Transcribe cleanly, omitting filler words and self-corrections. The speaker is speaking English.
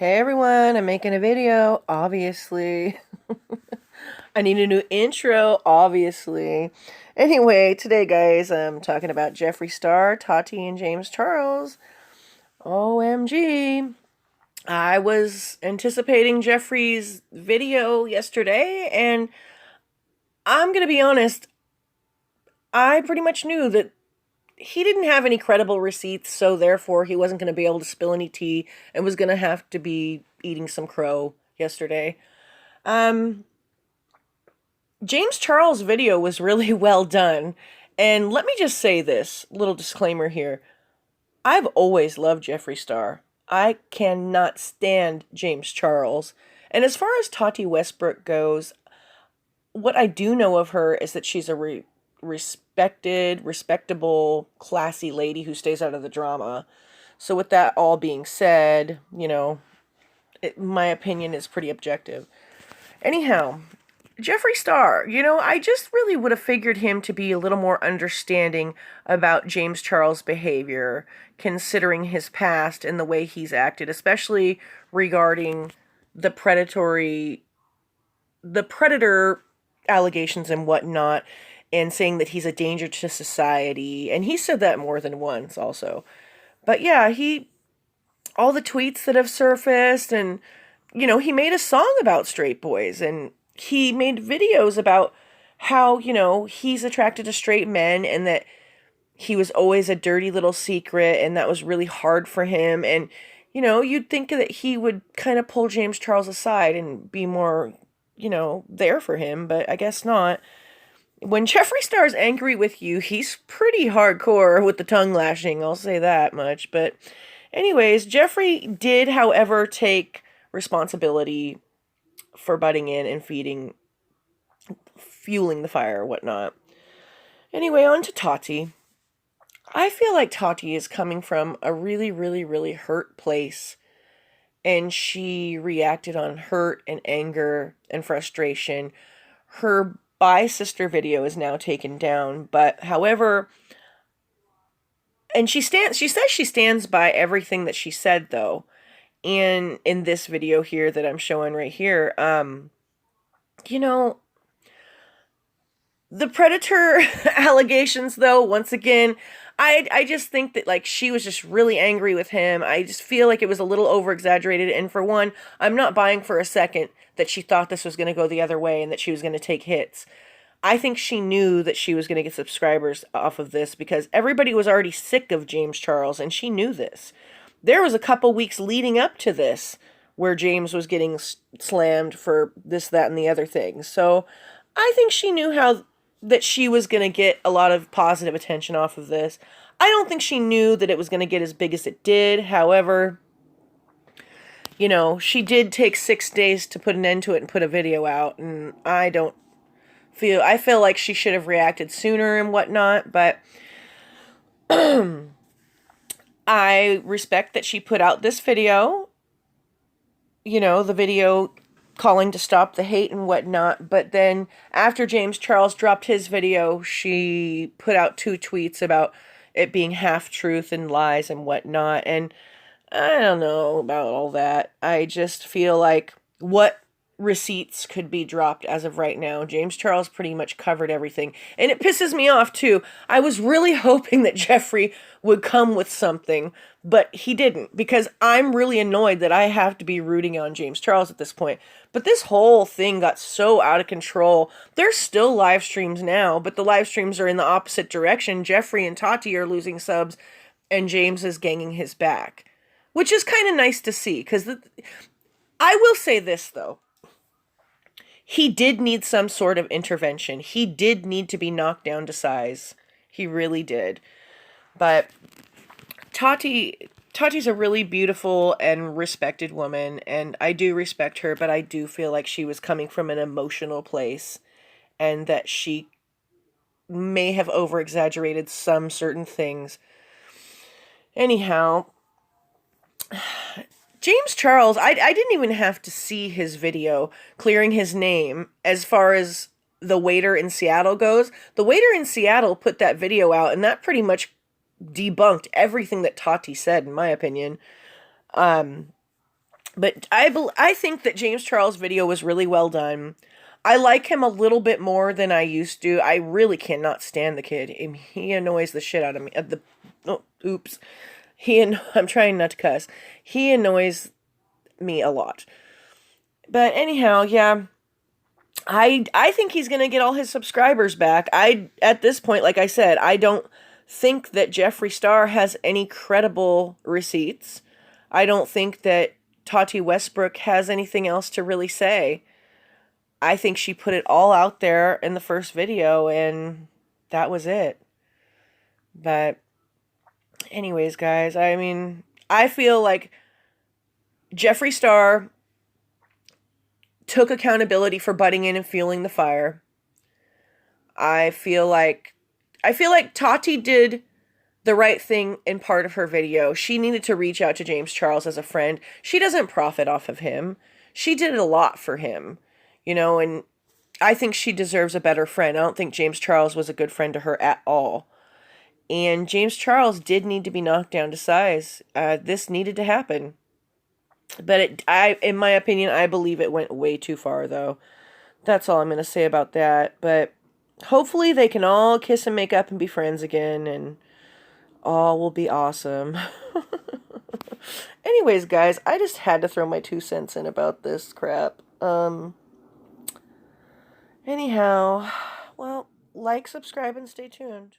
Hey everyone, I'm making a video, obviously. I need a new intro, obviously. Anyway, today guys, I'm talking about Jeffree Star, Tati, and James Charles. OMG. I was anticipating Jeffree's video yesterday, and I'm gonna be honest, I pretty much knew that he didn't have any credible receipts, so therefore he wasn't going to be able to spill any tea and was going to have to be eating some crow yesterday. Um, James Charles' video was really well done. And let me just say this little disclaimer here. I've always loved Jeffree Star. I cannot stand James Charles. And as far as Tati Westbrook goes, what I do know of her is that she's a respected, respectable, classy lady who stays out of the drama. So with that all being said, my opinion is pretty objective. Anyhow, Jeffree Star, I just really would have figured him to be a little more understanding about James Charles' behavior, considering his past and the way he's acted, especially regarding the predator allegations and whatnot, and saying that he's a danger to society. And he said that more than once also. But yeah, all the tweets that have surfaced, and, he made a song about straight boys, and he made videos about how, he's attracted to straight men, and that he was always a dirty little secret, and that was really hard for him. And, you'd think that he would kind of pull James Charles aside and be more, there for him, but I guess not. When Jeffree Star's angry with you, he's pretty hardcore with the tongue lashing, I'll say that much. But anyways, Jeffree did, however, take responsibility for butting in and fueling the fire or whatnot. Anyway, on to Tati. I feel like Tati is coming from a really, really, really hurt place, and she reacted on hurt and anger and frustration. Her Bye Sister video is now taken down, but however, and she says she stands by everything that she said though. And in this video here that I'm showing right here, you know, the predator allegations though, once again, I just think that like she was just really angry with him. I just feel like it was a little over exaggerated, and for one, I'm not buying for a second that she thought this was going to go the other way and that she was going to take hits. I think she knew that she was going to get subscribers off of this because everybody was already sick of James Charles, and she knew this. There was a couple weeks leading up to this where James was getting slammed for this, that, and the other thing. So I think she knew that she was going to get a lot of positive attention off of this. I don't think she knew that it was going to get as big as it did. However, she did take 6 days to put an end to it and put a video out, and I feel like she should have reacted sooner and whatnot, but I respect that she put out this video, the video calling to stop the hate and whatnot. But then after James Charles dropped his video, she put out 2 tweets about it being half truth and lies and whatnot. And I don't know about all that. I just feel like what receipts could be dropped as of right now. James Charles pretty much covered everything. And it pisses me off too. I was really hoping that Jeffree would come with something, but he didn't, because I'm really annoyed that I have to be rooting on James Charles at this point. But this whole thing got so out of control. There's still live streams now, but the live streams are in the opposite direction. Jeffree and Tati are losing subs, and James is ganging his back, which is kind of nice to see, because I will say this though. He did need some sort of intervention. He did need to be knocked down to size. He really did. But Tati's a really beautiful and respected woman, and I do respect her, but I do feel like she was coming from an emotional place, and that she may have over-exaggerated some certain things. Anyhow, James Charles, I didn't even have to see his video clearing his name as far as the waiter in Seattle goes. The waiter in Seattle put that video out, and that pretty much debunked everything that Tati said, in my opinion. But I think that James Charles' video was really well done. I like him a little bit more than I used to. I really cannot stand the kid. I mean, he annoys the shit out of me. Oops. I'm trying not to cuss. He annoys me a lot. But anyhow, yeah. I think he's gonna get all his subscribers back. At this point, like I said, I don't think that Jeffree Star has any credible receipts. I don't think that Tati Westbrook has anything else to really say. I think she put it all out there in the first video, and that was it. But anyways, guys, I mean, I feel like Jeffree Star took accountability for butting in and fueling the fire. I feel like Tati did the right thing in part of her video. She needed to reach out to James Charles as a friend. She doesn't profit off of him. She did a lot for him, and I think she deserves a better friend. I don't think James Charles was a good friend to her at all. And James Charles did need to be knocked down to size. This needed to happen. But in my opinion, I believe it went way too far, though. That's all I'm going to say about that. But hopefully they can all kiss and make up and be friends again, and all will be awesome. Anyways, guys, I just had to throw my 2 cents in about this crap. Anyhow, well, like, subscribe, and stay tuned.